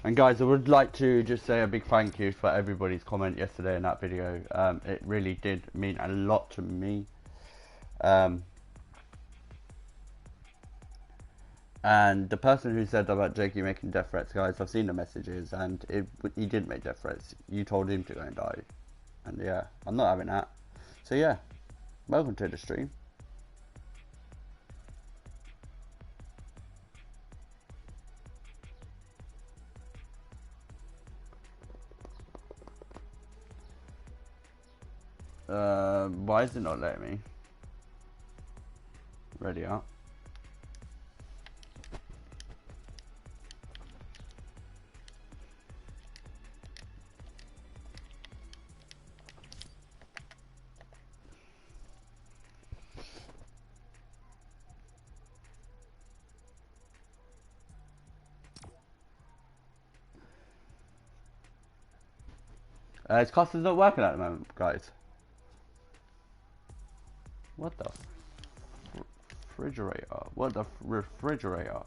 And guys, I would like to just say a big thank you for everybody's comment yesterday in that video. It really did mean a lot to me. And the person who said about Jakey making death threats, guys, I've seen the messages, and he didn't make death threats. You told him to go and die. And yeah, I'm not having that. So yeah, welcome to the stream. Why is it not letting me? Ready up. His customer's not working at the moment, guys. What the refrigerator? What the refrigerator?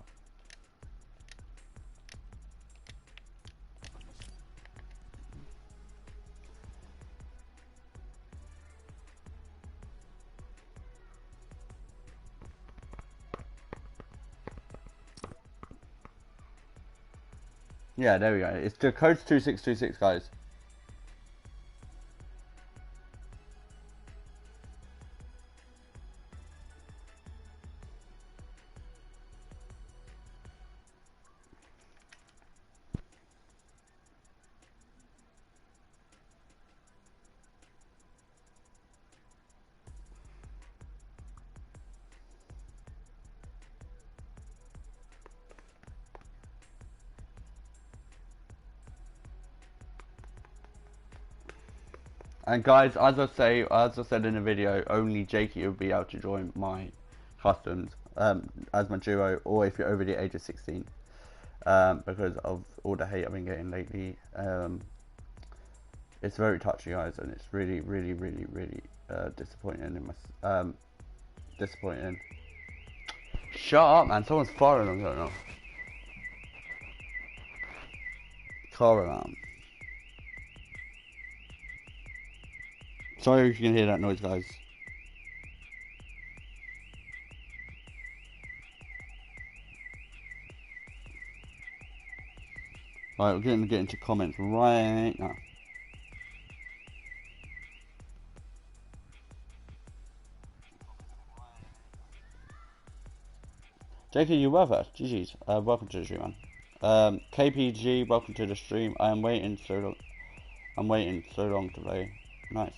Yeah, there we go. It's the code's 2626, guys. And guys, as I said in the video, only Jakey will be able to join my customs as my duo, or if you're over the age of 16, because of all the hate I've been getting lately. It's very touchy, guys, and it's really disappointing. In my disappointing. Shut up, man! Someone's firing on going on. Car alarm. Sorry if you can hear that noise, guys. Right, we're going to get into comments right now. JK, you were first. GG's. Welcome to the stream, man. KPG, welcome to the stream. I'm waiting so long to play. Nice.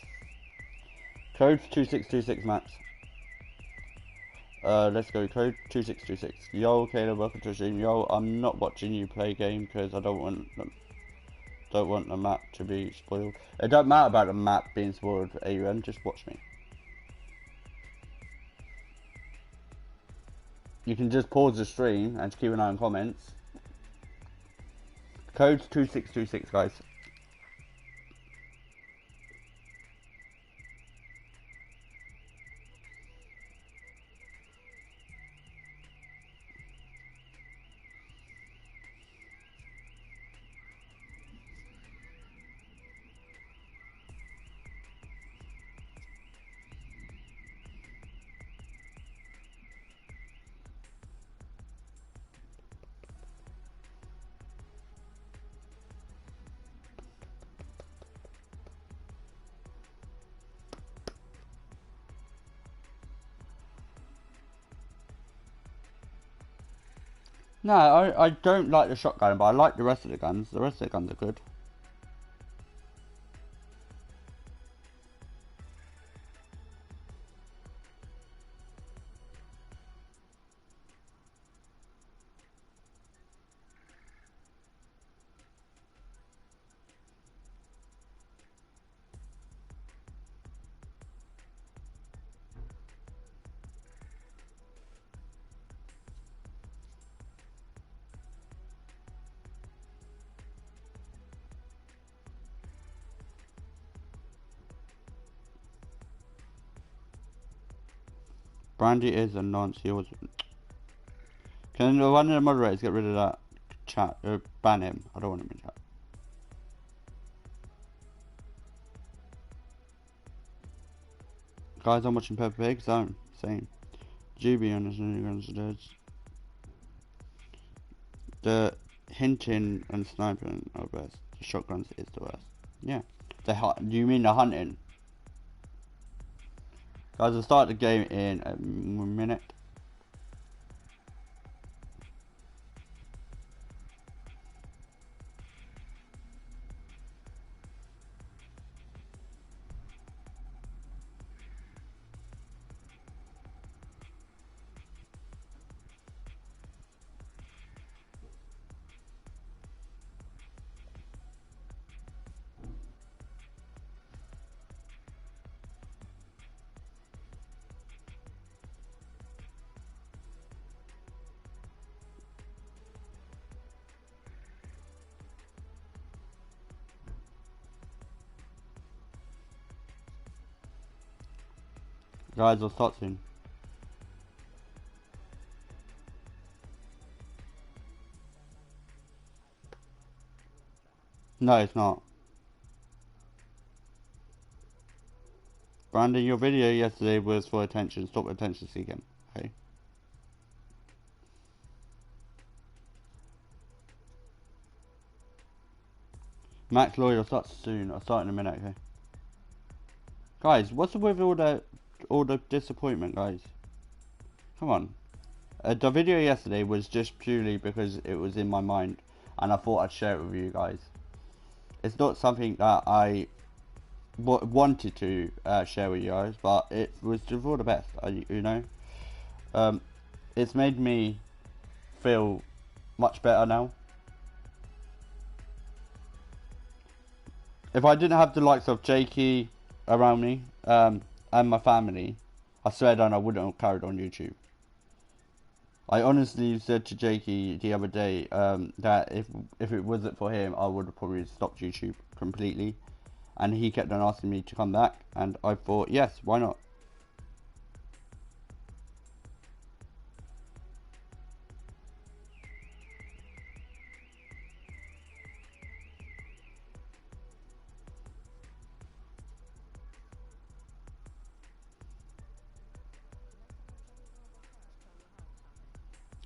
Code 2626 max. Let's go. Code 2626. Yo, Caleb, welcome to the stream. Yo, I'm not watching you play game because I don't want the map to be spoiled. It don't matter about the map being spoiled for AUM. Just watch me. You can just pause the stream and keep an eye on comments. Code's 2626, guys. No, I don't like the shotgun, but I like the rest of the guns. The rest of the guns are good. Brandy is a nonce. Can one of the moderators get rid of that chat. Ban him. I don't want him in chat. Guys, I'm watching Peppa Pig. Same. Juby on his new guns. The hinting and sniping are best. The shotguns is the worst. Yeah. You mean the hunting? Guys, I'll start the game in a minute. Guys, I'll start soon. No, it's not. Brandon, your video yesterday was for attention. Stop attention seeking. Okay. Max Lloyd, I'll start soon. I'll start in a minute, okay? Guys, what's with all the disappointment, guys? Come on. The video yesterday was just purely because it was in my mind, and I thought I'd share it with you guys. It's not something that I wanted to share with you guys, but it was for the best. You know, it's made me feel much better now. If I didn't have the likes of Jakey around me and my family, I swear down I wouldn't have carried on YouTube. I honestly said to Jakey the other day that if it wasn't for him, I would have probably stopped YouTube completely. And he kept on asking me to come back, and I thought, yes, why not?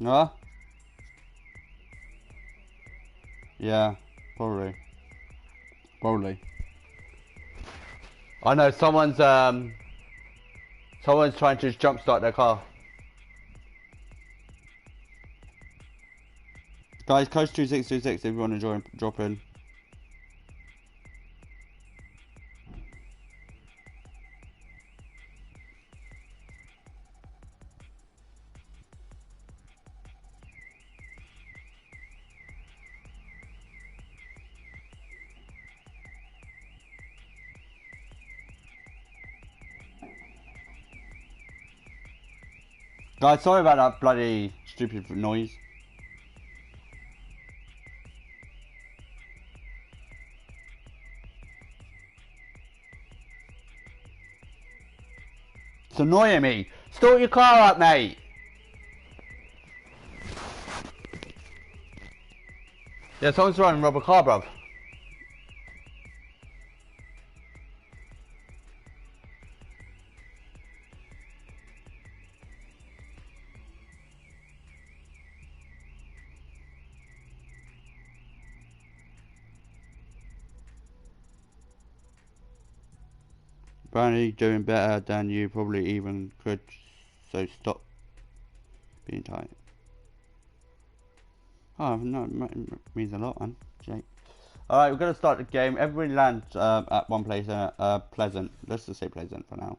Huh? Yeah, probably. I know someone's trying to jumpstart their car. Guys, Coast 2626 if you want to join, drop in. Guys, sorry about that bloody stupid noise. It's annoying me. Start your car up, mate. Yeah, someone's trying to rob a car, bruv. Brownie doing better than you probably even could, so stop being tight. Oh, no, it means a lot, man. Jake. Alright, we're going to start the game. Everybody lands at one place, Pleasant. Let's just say Pleasant for now.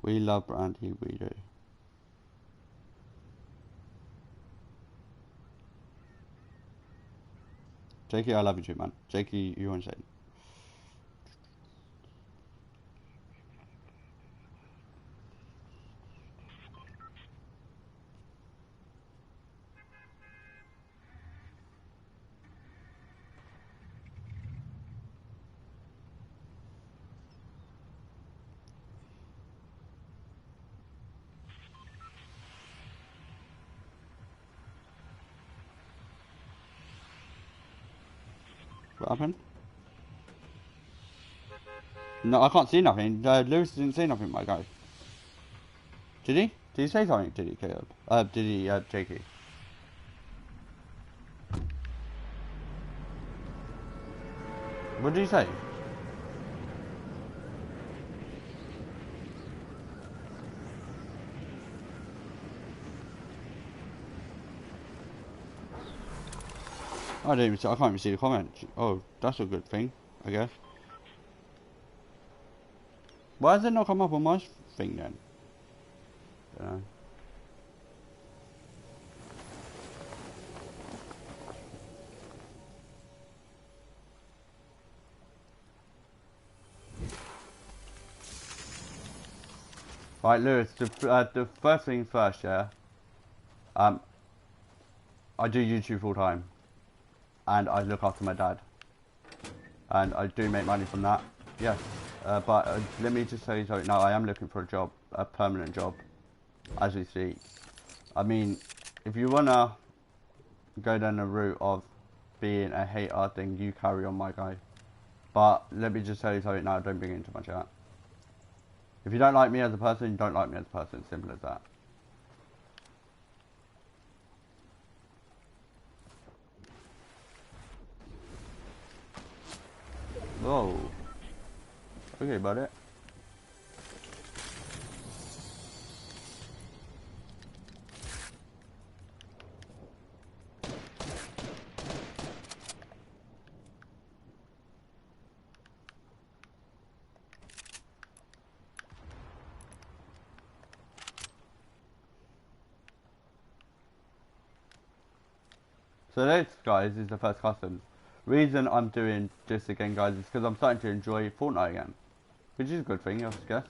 We love Brandy, we do. Jakey, I love you too, man. Jakey, you're insane. What happened? No, I can't see nothing. Lewis didn't say nothing, my guy. Did he? Did he say something? Did he, Caleb? Did he, Jakey? What did he say? I didn't even see, I can't even see the comment. Oh, that's a good thing, I guess. Why does it not come up on my thing then? Dunno. Right, Lewis, the first thing first, yeah. I do YouTube full time. And I look after my dad. And I do make money from that. Yes. But let me just tell you something. No, I am looking for a job, a permanent job, as we speak. I mean, if you wanna go down the route of being a hater, then you carry on, my guy. But let me just tell you something now. Don't bring it into my chat. If you don't like me as a person, you don't like me as a person. Simple as that. Whoa. Okay, buddy. So this, guys, is the first custom. Reason I'm doing this again, guys, is because I'm starting to enjoy Fortnite again. Which is a good thing, I guess.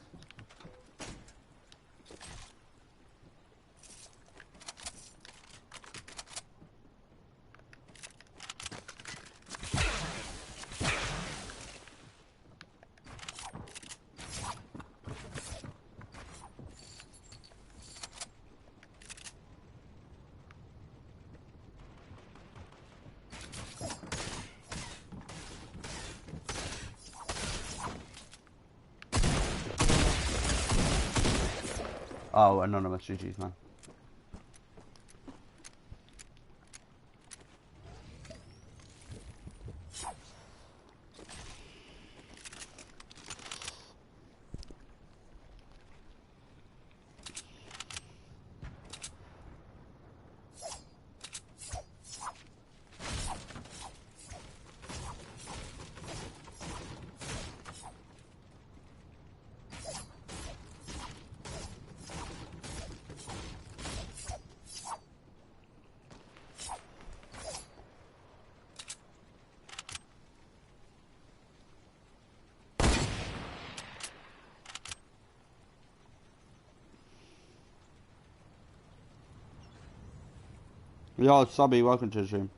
Oh, anonymous GG's, man. Yo, Subby, welcome to the stream.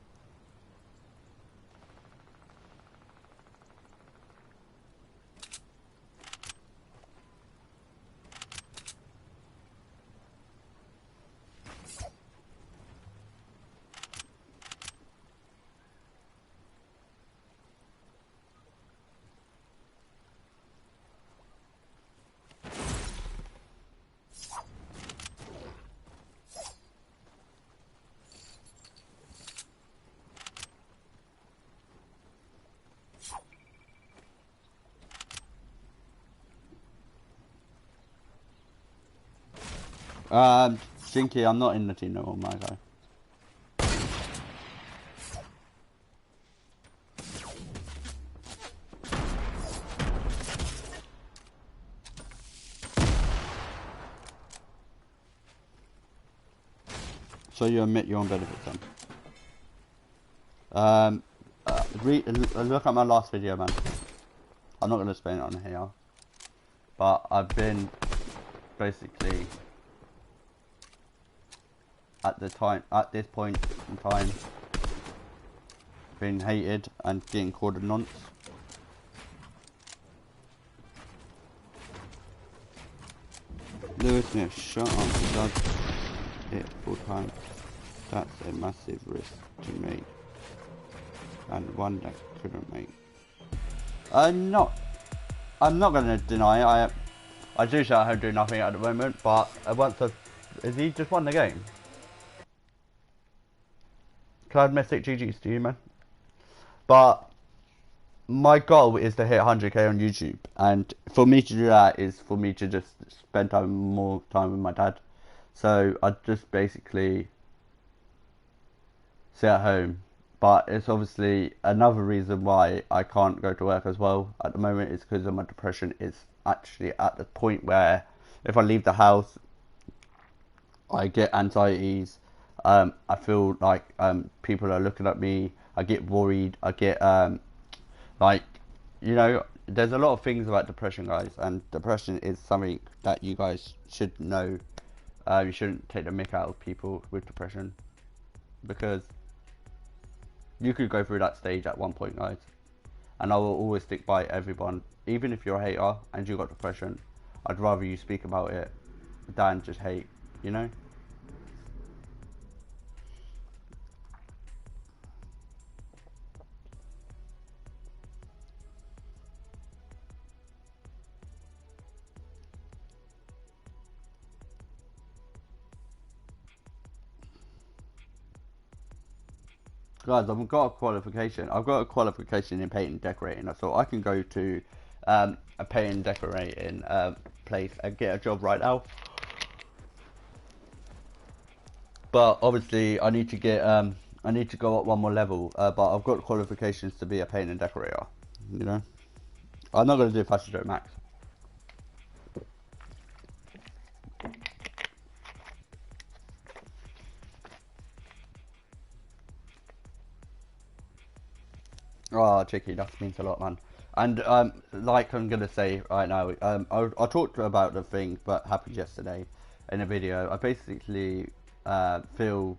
Jinky, I'm not in the team no more, my guy. So you admit your own benefits then. Look at my last video, man. I'm not going to explain it on here. But I've been basically at this point in time being hated and getting called a nonce. Lewis Smith, shut up, he does it full time. That's a massive risk to make. And one that couldn't make. I'm not gonna deny I do shout home do nothing at the moment, but has he just won the game? Cloud Mystic GG's to you, man. But my goal is to hit 100k on YouTube, and for me to do that is for me to just spend more time with my dad. So I just basically sit at home. But it's obviously another reason why I can't go to work as well at the moment is because of my depression is actually at the point where if I leave the house, I get anxieties. I feel like people are looking at me. I get worried. I get like, you know, there's a lot of things about depression, guys, and depression is something that you guys should know. You shouldn't take the mick out of people with depression, because you could go through that stage at one point, guys, and I will always stick by everyone. Even if you're a hater and you got depression, I'd rather you speak about it than just hate, you know? Guys, I've got a qualification. I've got a qualification in painting and decorating. So I can go to a painting and decorating place and get a job right now. But obviously, I need to get I need to go up one more level. But I've got qualifications to be a painter and decorator. You know, I'm not going to do Fashion Show Max. Oh, Chicky, that means a lot, man. And like I'm gonna say right now, I talked about the thing that happened yesterday in a video. I basically feel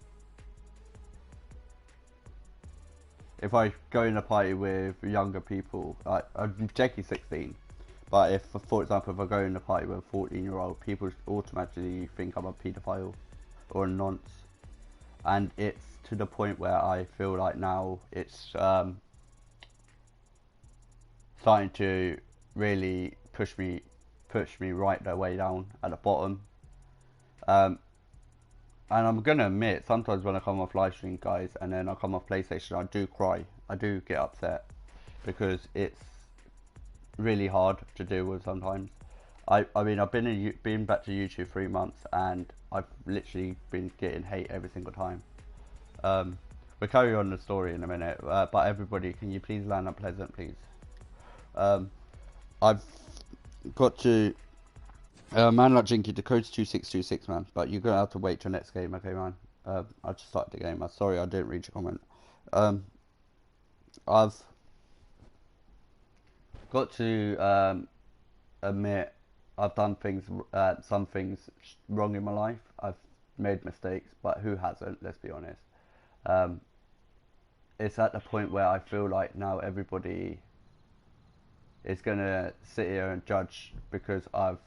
if I go in a party with younger people, I'm Jackie's 16, but if, for example, if I go in a party with a 14-year-old, people automatically think I'm a paedophile or a nonce, and it's to the point where I feel like now it's starting to really push me right the way down at the bottom. And I'm gonna admit, sometimes when I come off live stream, guys, and then I come off PlayStation, I do cry. I do get upset because it's really hard to deal with sometimes. I mean, I've been back to YouTube 3 months, and I've literally been getting hate every single time. We'll carry on the story in a minute, but everybody, can you please land up Pleasant, please? I've got to. Man like Jinky, the code's 2626, man. But you're gonna have to wait till next game, okay, man? I just started the game. I'm sorry, I didn't read your comment. I've got to admit I've done things, some things wrong in my life. I've made mistakes, but who hasn't? Let's be honest. It's at the point where I feel like now everybody is gonna sit here and judge because I've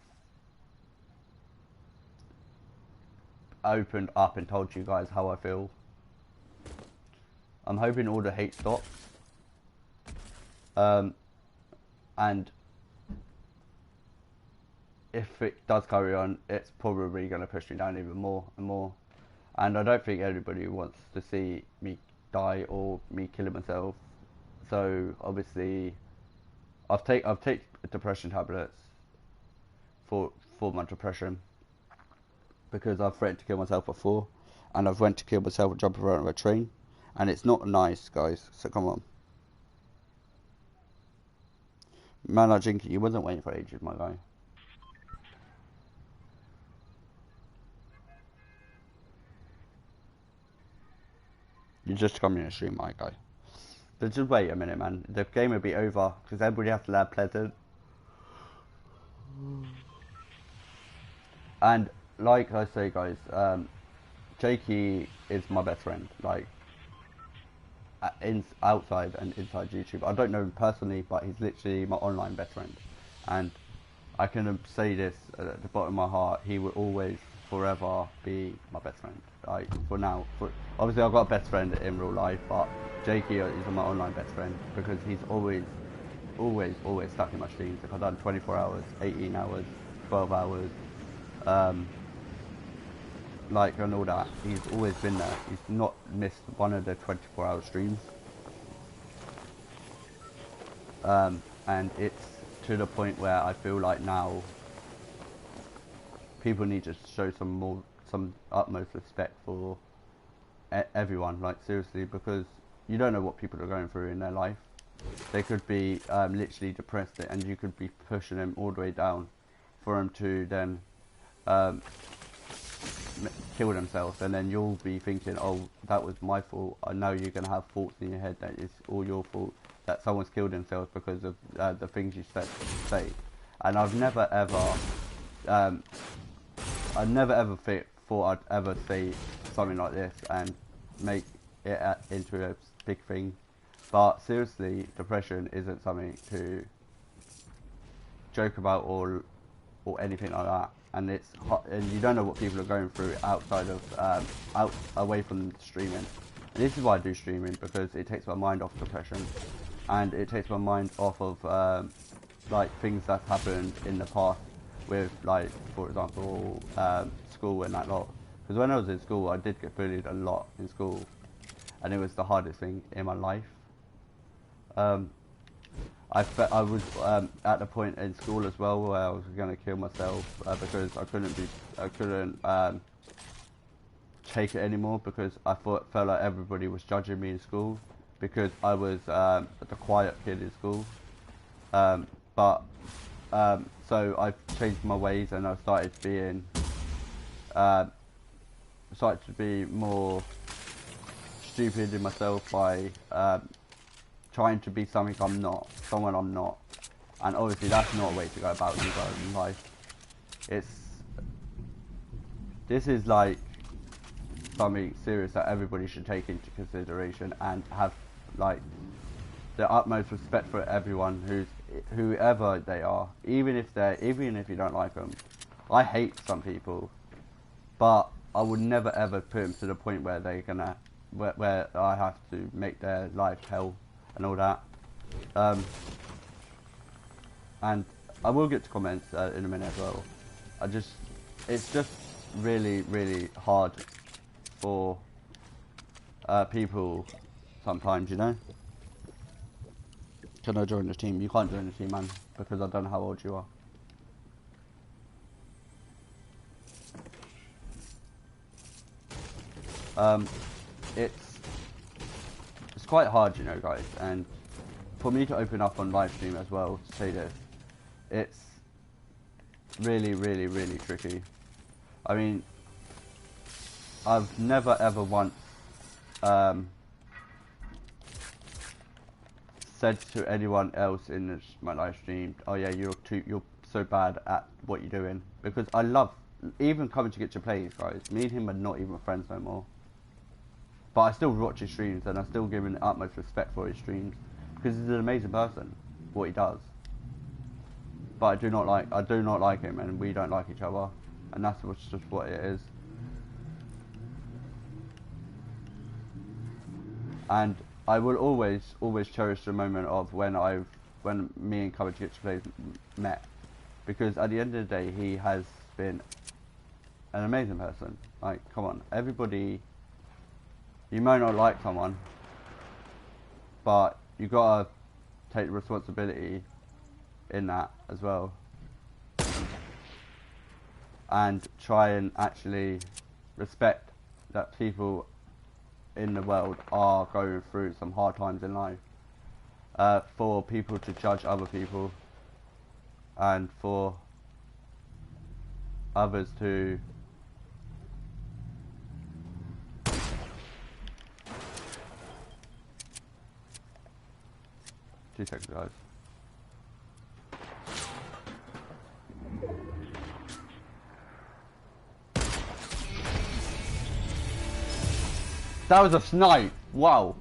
opened up and told you guys how I feel. I'm hoping all the hate stops. And if it does carry on, it's probably going to push me down even more and more. And I don't think anybody wants to see me die or me killing myself. So obviously, I've taken depression tablets for my depression, because I've threatened to kill myself before, and I've went to kill myself and jumping around a train, and it's not nice, guys. So come on, man like Jinky, you wasn't waiting for ages, my guy. You just come in and stream, my guy. But just wait a minute, man. The game will be over because everybody has to land pleasant. And like I say, guys, Jakey is my best friend. Like, outside and inside YouTube. I don't know him personally, but he's literally my online best friend. And I can say this at the bottom of my heart, he will always, forever be my best friend. Like, for now. Obviously, I've got a best friend in real life, but Jakey is my online best friend because he's always stuck in my streams. Like, I've done 24 hours, 18 hours, 12 hours, like, and all that. He's always been there. He's not missed one of the 24-hour streams. And it's to the point where I feel like now people need to show some utmost respect for everyone, like, seriously, because you don't know what people are going through in their life. They could be literally depressed, and you could be pushing them all the way down for them to then kill themselves, and then you'll be thinking, oh, that was my fault. I know you're going to have thoughts in your head that it's all your fault, that someone's killed themselves because of the things you say. And I've never ever thought I'd ever say something like this and make it into a big thing. But seriously, depression isn't something to joke about or anything like that. And it's hot, and you don't know what people are going through outside of away from streaming. And this is why I do streaming, because it takes my mind off depression, and it takes my mind off of like things that's happened in the past with, like, for example, school and that lot. Because when I was in school, I did get bullied a lot in school, and it was the hardest thing in my life. I was at the point in school as well where I was going to kill myself because I couldn't take it anymore, because I felt like everybody was judging me in school because I was the quiet kid in school. So I changed my ways, and I started to be more stupid in myself by trying to be someone I'm not, and obviously that's not a way to go about in life. This is like something serious that everybody should take into consideration and have, like, the utmost respect for everyone whoever they are, even if you don't like them. I hate some people, but I would never ever put them to the point where where I have to make their life hell and all that. And I will get to comments in a minute as well. It's just really, really hard for people sometimes, you know. Can I join the team? You can't join the team, man, because I don't know how old you are. It's quite hard, you know, guys, and for me to open up on live stream as well to say this, it's really, really, really tricky. I mean, I've never ever once said to anyone else in my live stream, oh yeah, you're so bad at what you're doing, because I love even coming to get your plays, guys. Me and him are not even friends no more. But I still watch his streams, and I still give him the utmost respect for his streams, because he's an amazing person, what he does. But I do not like him, and we don't like each other, and that's just what it is. And I will always cherish the moment of when me and Courage Get to Play met, because at the end of the day, he has been an amazing person. Like, come on, everybody. You might not like someone, but you gotta take responsibility in that as well, and try and actually respect that people in the world are going through some hard times in life. For people to judge other people, and for others to 2 seconds, guys. That was a snipe. Wow.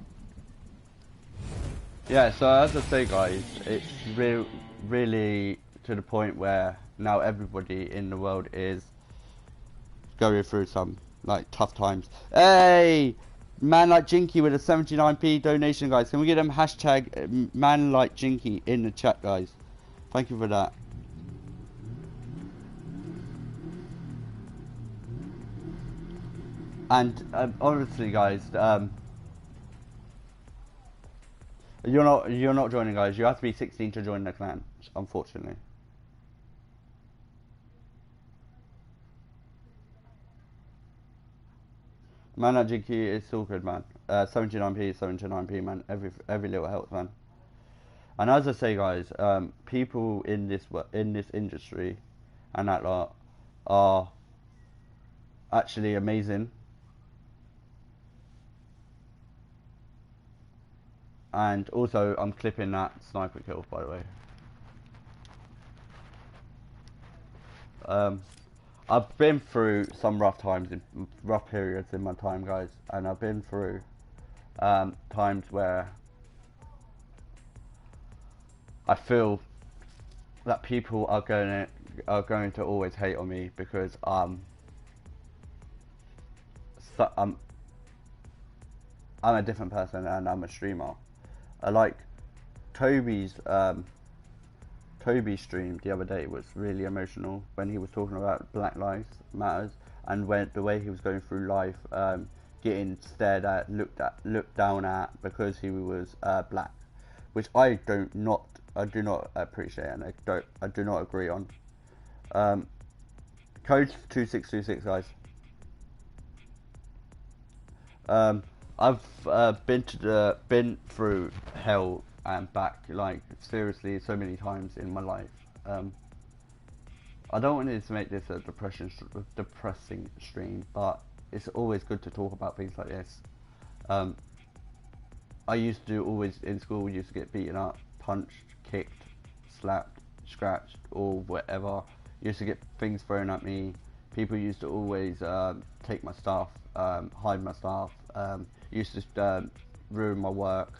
Yeah, so as I say, guys, it's really to the point where now everybody in the world is going through some like tough times. Hey, man like Jinky with a 79p donation, guys. Can we get them hashtag man like Jinky in the chat, guys? Thank you for that. And obviously, guys, you're not joining, guys. You have to be 16 to join the clan, unfortunately. Man at Jinky is still good, man. 79p, 79p, man. Every little helps, man. And as I say, guys, people in this industry and that lot are actually amazing. And also, I'm clipping that sniper kill, by the way. I've been through some rough periods in my time, guys, and I've been through times where I feel that people are going to always hate on me because I'm a different person and I'm a streamer. Like Toby's stream the other day was really emotional when he was talking about Black Lives Matters and the way he was going through life, getting stared at, looked down at because he was black, which I do not appreciate and I do not agree on. Code 2626, guys. I've been through hell and back, like seriously, so many times in my life. I don't want to make this a depressing stream, but it's always good to talk about things like this. I used to always in school used to get beaten up, punched, kicked, slapped, scratched, or whatever. Used to get things thrown at me. People used to always take my stuff, hide my stuff. Used to ruin my work,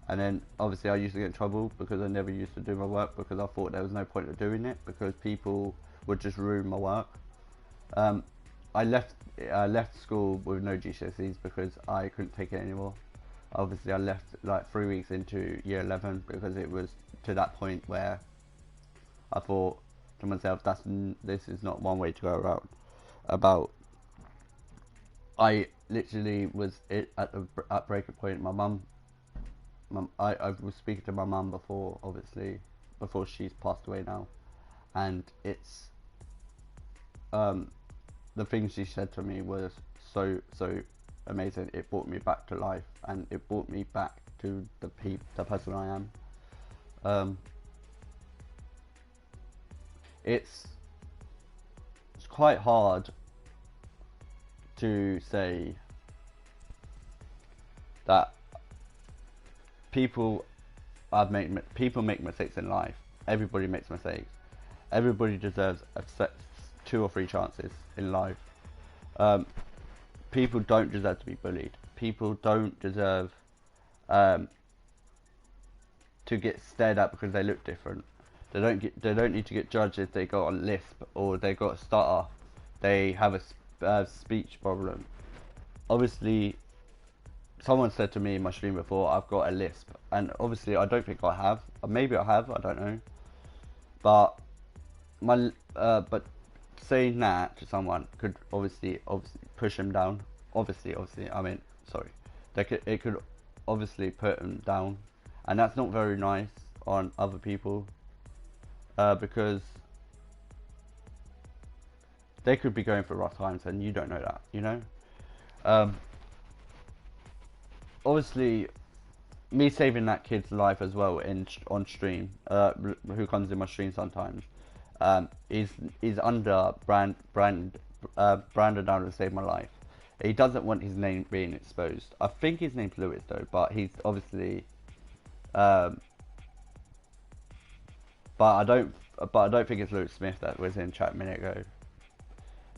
and then obviously I used to get in trouble because I never used to do my work because I thought there was no point of doing it because people would just ruin my work. I left school with no GCSEs because I couldn't take it anymore. Obviously I left like 3 weeks into year 11 because it was to that point where I thought to myself, this is not one way to go around. I literally was at breaking point. My mum, I was speaking to my mum before, obviously, before she's passed away now, and it's the things she said to me was so amazing. It brought me back to life, and it brought me back to the person I am. It's quite hard to say that people make mistakes in life. Everybody makes mistakes. Everybody deserves 2 or 3 chances in life. People don't deserve to be bullied. People don't deserve to get stared at because they look different. They don't need to get judged if they got a lisp or they got a stutter. They have a speech problem. Obviously, someone said to me in my stream before, I've got a lisp, and obviously I don't think I have. Maybe I have. I don't know. But saying that to someone could obviously push him down. Obviously, I mean, sorry. It could obviously put him down, and that's not very nice on other people because they could be going through rough times and you don't know that, you know. Obviously, me saving that kid's life as well on stream, who comes in my stream sometimes, is under branded down to save my life. He doesn't want his name being exposed. I think his name's Lewis though, but he's obviously But I don't think it's Luke Smith that was in chat a minute ago.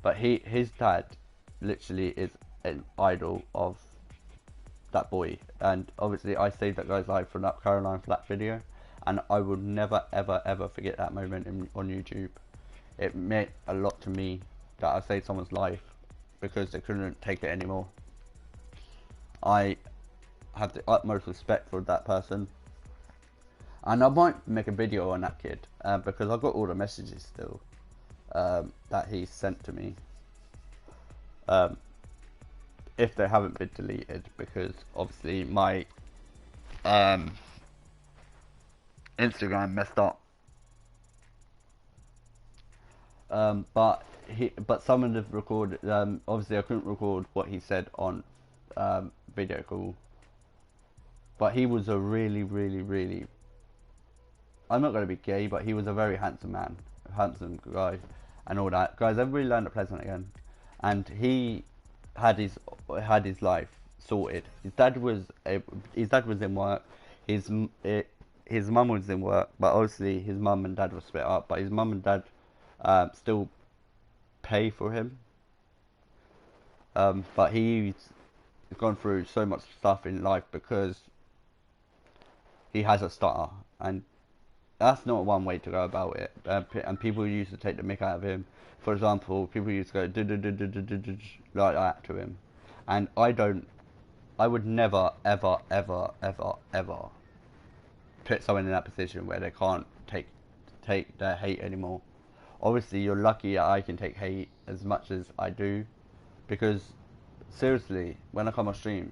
But his dad literally is an idol of that boy, and obviously I saved that guy's life from that Caroline Flack video, and I will never ever ever forget that moment on YouTube. It meant a lot to me that I saved someone's life because they couldn't take it anymore. I have the utmost respect for that person, and I might make a video on that kid because I've got all the messages still that he sent to me. If they haven't been deleted, because obviously my Instagram messed up. But someone have recorded. Obviously, I couldn't record what he said on video call. But he was a really, really, really. I'm not going to be gay, but he was a very handsome man, a handsome guy, and all that. Guys, everybody learned at Pleasant again, and he had his life sorted. His dad was in work. His mum was in work, but obviously his mum and dad were split up. But his mum and dad still pay for him. But he's gone through so much stuff in life because he has a stutter, and that's not one way to go about it. And people used to take the mick out of him. For example, people used to go like that to him, and I would never ever ever ever ever put someone in that position where they can't take their hate anymore. Obviously, you're lucky that I can take hate as much as I do, because seriously, when I come off stream,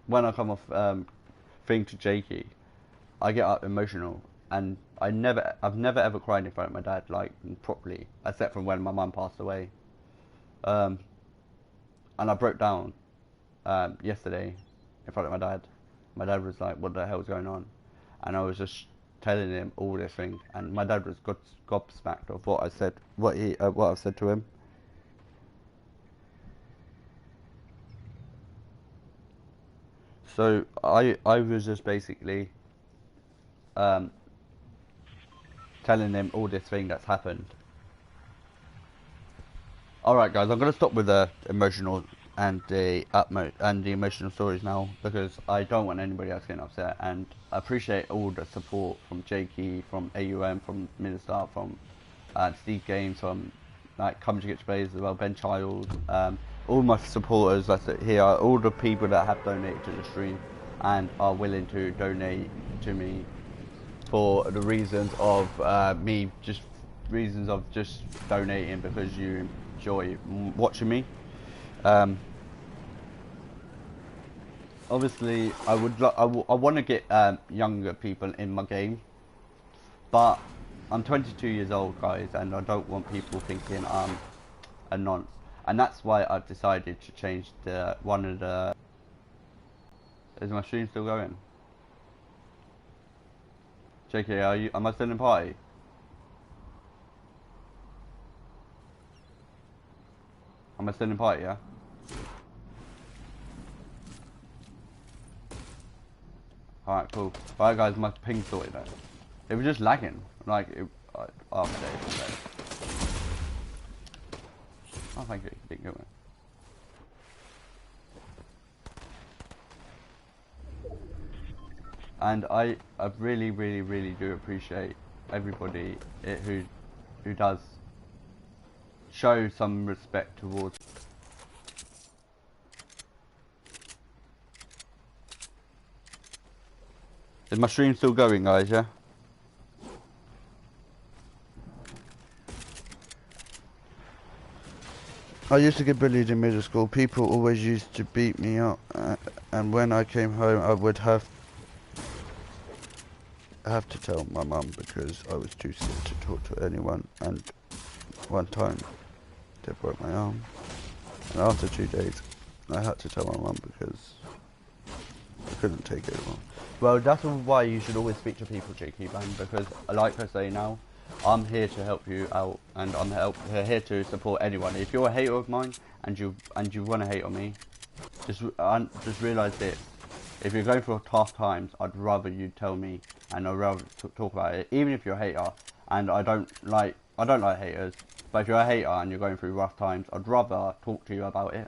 when I come off thing to Jakey, I get up emotional, and I've never ever cried in front of my dad, like properly, except from when my mum passed away. And I broke down yesterday in front of my dad. My dad was like, "What the hell's going on?" And I was just telling him all this thing, and my dad was gobsmacked of what I said, what I've said to him. So I was just basically telling him all this thing that's happened. Alright guys, I'm gonna stop with the emotional and the emotional stories now, because I don't want anybody else getting upset, and I appreciate all the support from Jakey, from AUM, from Minister, from Steve Games, from like Come to Get Plays as well, Ben Child, all my supporters that's here, all the people that have donated to the stream and are willing to donate to me for the reasons of just donating because you enjoy watching me. Obviously, I want to get younger people in my game, but I'm 22 years old, guys, and I don't want people thinking I'm a nonce. And that's why I've decided to change one of the... Is my stream still going? JK, am I still in party? Am I still in party, yeah? Alright, cool. Alright guys, my ping sorted out. It was just lagging. Like, oh, my day. Oh, thank you. Didn't go in. And I really, really, really do appreciate everybody who does show some respect towards. Is my stream still going, guys? Yeah. I used to get bullied in middle school. People always used to beat me up, and when I came home, I would have to tell my mum because I was too sick to talk to anyone. And one time, they broke my arm, and after 2 days, I had to tell my mum because I couldn't take it anymore. Well, that's why you should always speak to people, JK Bang, because like I say now, I'm here to help you out, and I'm here to support anyone. If you're a hater of mine and you want to hate on me, just realise this: if you're going through tough times, I'd rather you tell me, and I'd rather talk about it, even if you're a hater. And I don't like haters, but if you're a hater and you're going through rough times, I'd rather talk to you about it.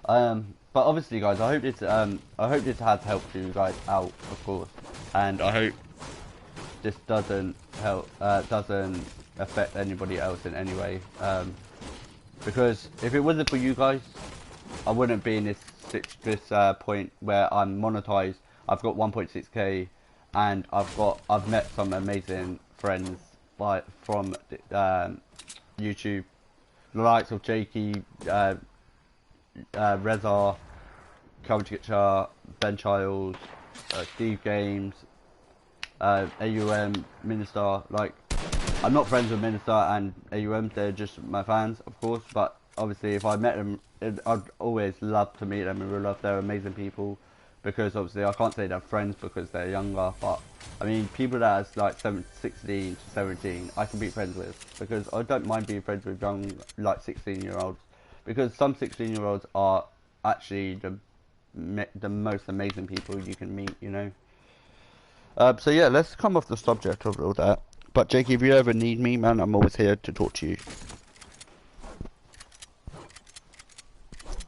But obviously, guys, I hope this has helped you guys out, of course, and I hope this doesn't affect anybody else in any way. Because if it wasn't for you guys, I wouldn't be in this point where I'm monetized. I've got 1.6k, and I've met some amazing friends from YouTube, the likes of Jakey, Reza, Calvin, Ben Childs, Steve Games, AUM, Minister. Like, I'm not friends with Minister and AUM, they're just my fans, of course, but obviously if I met them, I'd always love to meet them in real life. They're amazing people, because obviously I can't say they're friends because they're younger, but I mean, people that are like 16 to 17, I can be friends with, because I don't mind being friends with young, like 16-year-olds, because some 16-year-olds are actually the most amazing people you can meet, you know. So yeah, let's come off the subject of all that. But Jakey, if you ever need me, man, I'm always here to talk to you.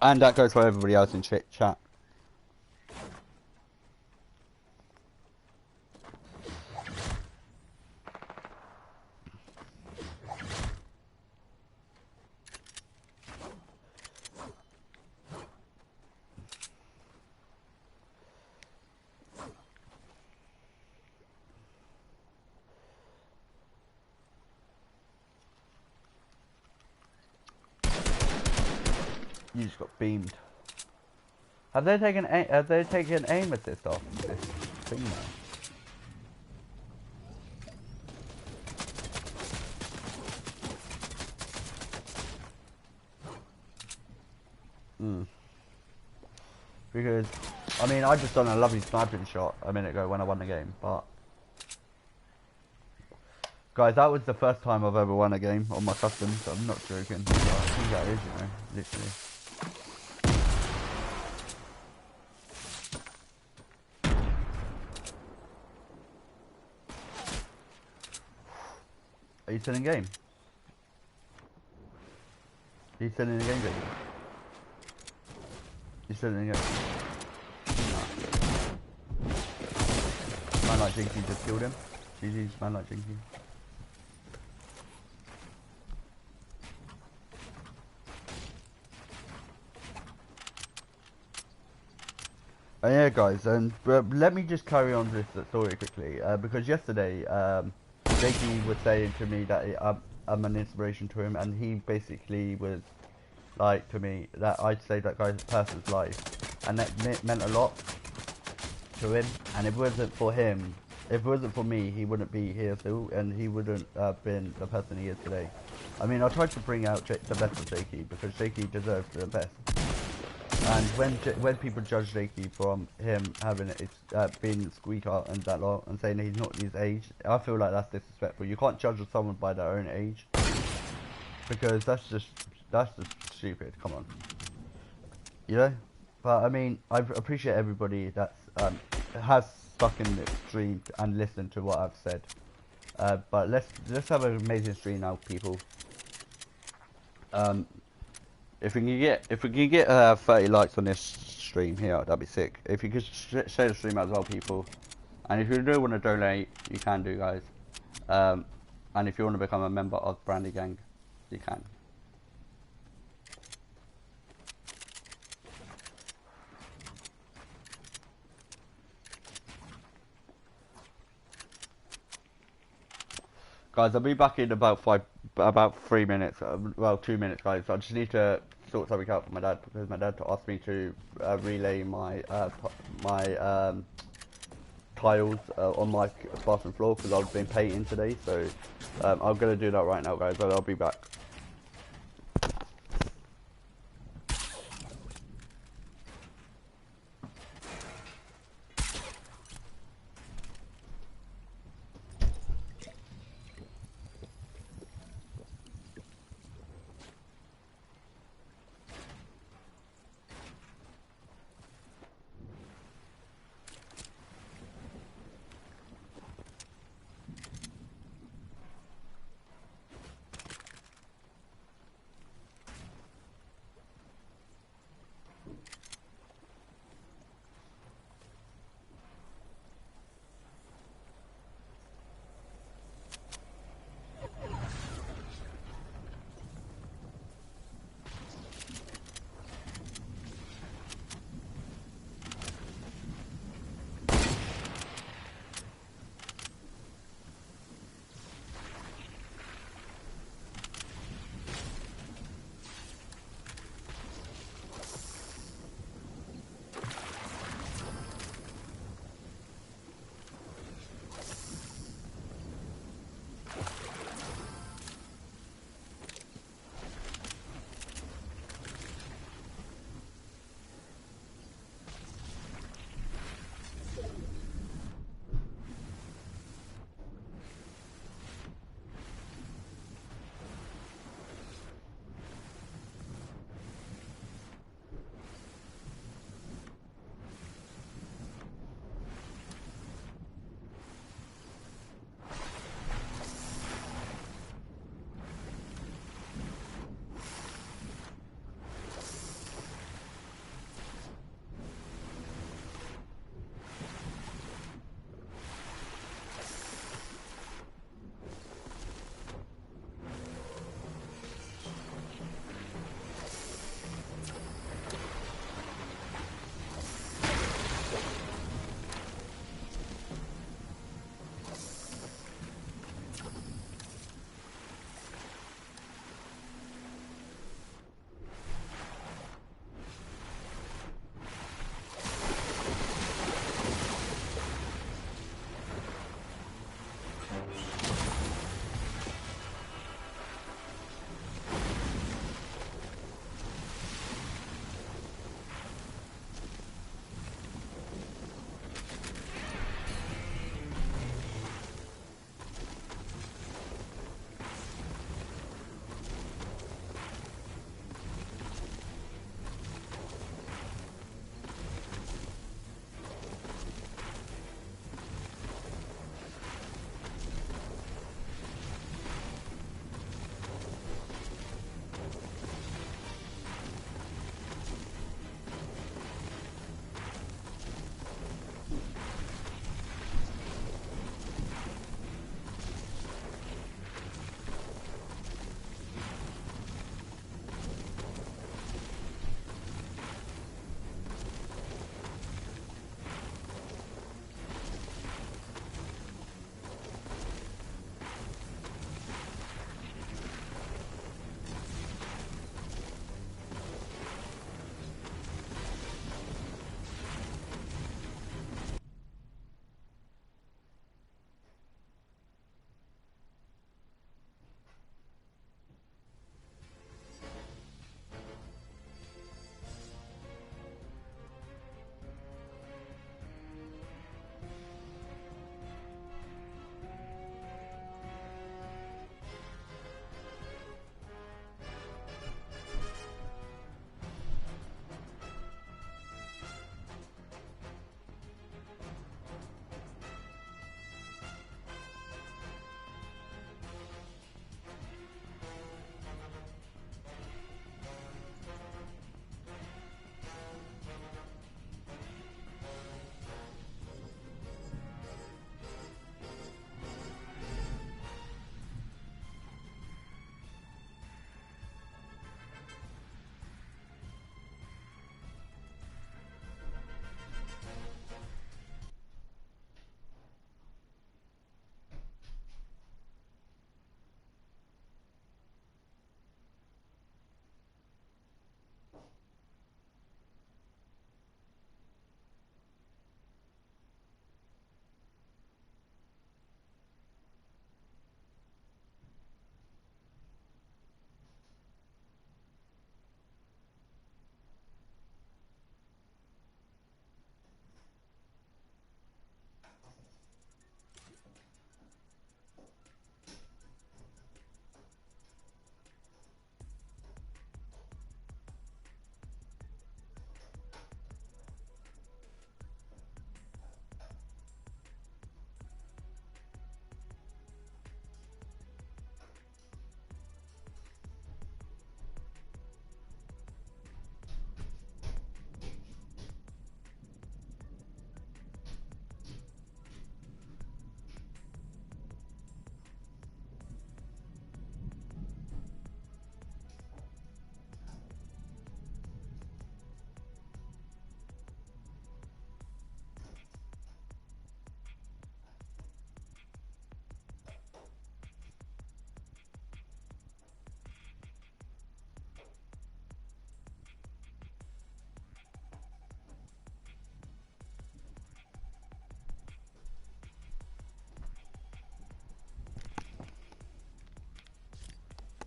And that goes for everybody else in chat. You just got beamed. Have they taken aim assist off this thing now? Because I mean, I just done a lovely sniping shot a minute ago when I won the game, but guys, that was the first time I've ever won a game on my customs. I'm not joking. But I think that is, you know, literally. Are you still in game? Are you still in the game, baby? You still in the game? No. Man like Jinky just killed him. GG's, man like Jinky. Yeah, guys, and let me just carry on this story quickly, because yesterday, Jakey was saying to me that I'm an inspiration to him, and he basically was like to me that I'd saved that guy's person's life, and that meant a lot to him. And if it wasn't for him, if it wasn't for me, he wouldn't be here still, and he wouldn't have been the person he is today. I mean, I tried to bring out the best of Jakey, because Jakey deserves the best. And when people judge Jakey from him having being squeaker and that lot, and saying he's not his age, I feel like that's disrespectful. You can't judge someone by their own age, because that's just stupid. Come on, you know. But I mean, I appreciate everybody that's has stuck in the stream and listened to what I've said. But let's have an amazing stream now, people. If we can get 30 likes on this stream here, that'd be sick. If you could share the stream out as well, people. And if you do want to donate, you can do, guys. And if you want to become a member of Brandy Gang, you can. Guys, I'll be back in about 3 minutes. Well, 2 minutes, guys. I just need to sort something out for my dad, because my dad asked me to relay my tiles on my bathroom floor, because I've been painting today. So I'm gonna do that right now, guys. But I'll be back.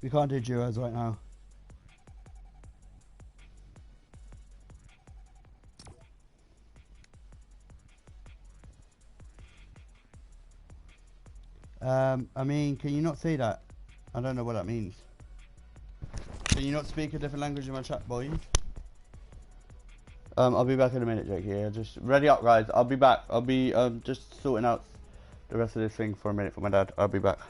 We can't do duos right now. I mean, can you not say that? I don't know what that means. Can you not speak a different language in my chat, boy? I'll be back in a minute, Jake. Yeah, just ready up, guys. I'll be back. I'll be just sorting out the rest of this thing for a minute for my dad. I'll be back.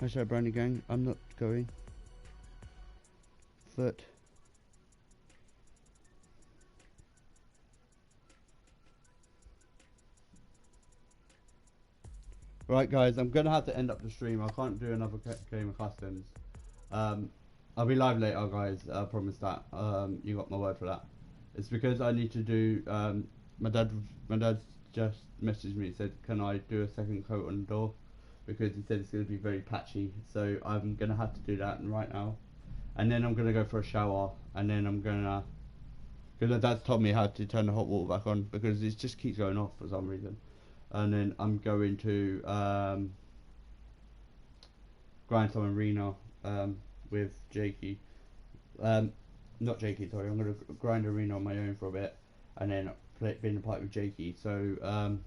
Hashtag Brownie Gang. I'm not going. Foot. Right, guys, I'm gonna have to end up the stream. I can't do another game of customs. I'll be live later, guys. I promise that. You got my word for that. It's because I need to do. My dad just messaged me. Said, "Can I do a second coat on the door?" Because he said it's gonna be very patchy. So I'm gonna have to do that right now. And then I'm gonna go for a shower. And then I'm gonna. Because my dad's told me how to turn the hot water back on because it just keeps going off for some reason. And then I'm going to grind some arena with Jakey. Not Jakey, sorry. I'm going to grind arena on my own for a bit, and then be in the party with Jakey. So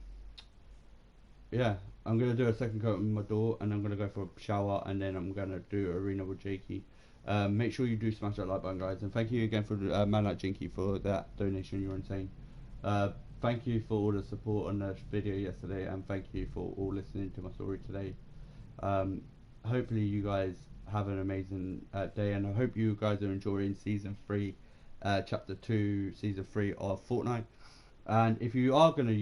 yeah, I'm going to do a second coat on my door, and I'm going to go for a shower, and then I'm going to do arena with Jakey. Make sure you do smash that like button, guys, and thank you again for man like Jinky for that donation. You're insane. Thank you for all the support on the video yesterday, and thank you for all listening to my story today. Hopefully you guys have an amazing day, and I hope you guys are enjoying season 3, chapter 2, season 3 of Fortnite. And if you are gonna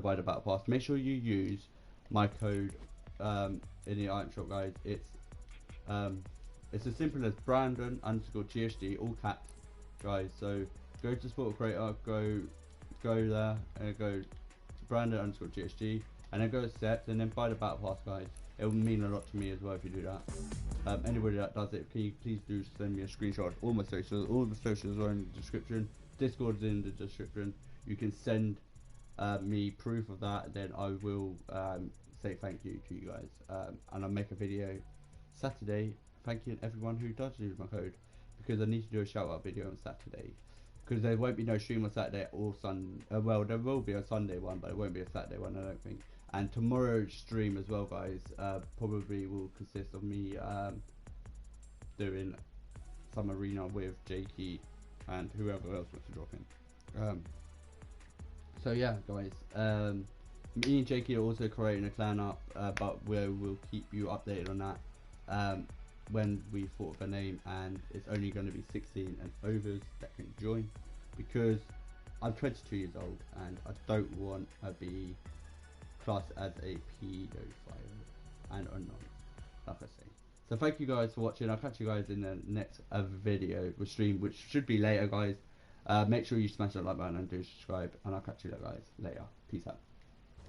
buy the battle pass, make sure you use my code in the item shop, guys. It's as simple as Brandon_GSD, all caps, guys. So go to Sport Creator, go there and go Brandon_GSG, and then go accept, and then buy the battle pass, guys. It will mean a lot to me as well if you do that. Anybody that does it, can you please do send me a screenshot. All my socials, all the socials are in the description. Discord is in the description. You can send me proof of that, then I will say thank you to you guys. And I'll make a video Saturday thanking everyone who does use my code, because I need to do a shout out video on Saturday. Because there won't be no stream on Saturday or Sunday. Well, there will be a Sunday one, but it won't be a Saturday one, I don't think. And tomorrow's stream as well, guys, probably will consist of me doing some arena with Jakey and whoever else wants to drop in. So yeah, guys, me and Jakey are also creating a clan up, but we'll keep you updated on that when we thought of a name, and it's only going to be 16 and overs that can join, because I'm 22 years old and I don't want to be classed as a pedophile and unknown, like I say. So thank you guys for watching. I'll catch you guys in the next video or stream, which should be later, guys. Make sure you smash that like button and do subscribe, and I'll catch you guys later. Peace out.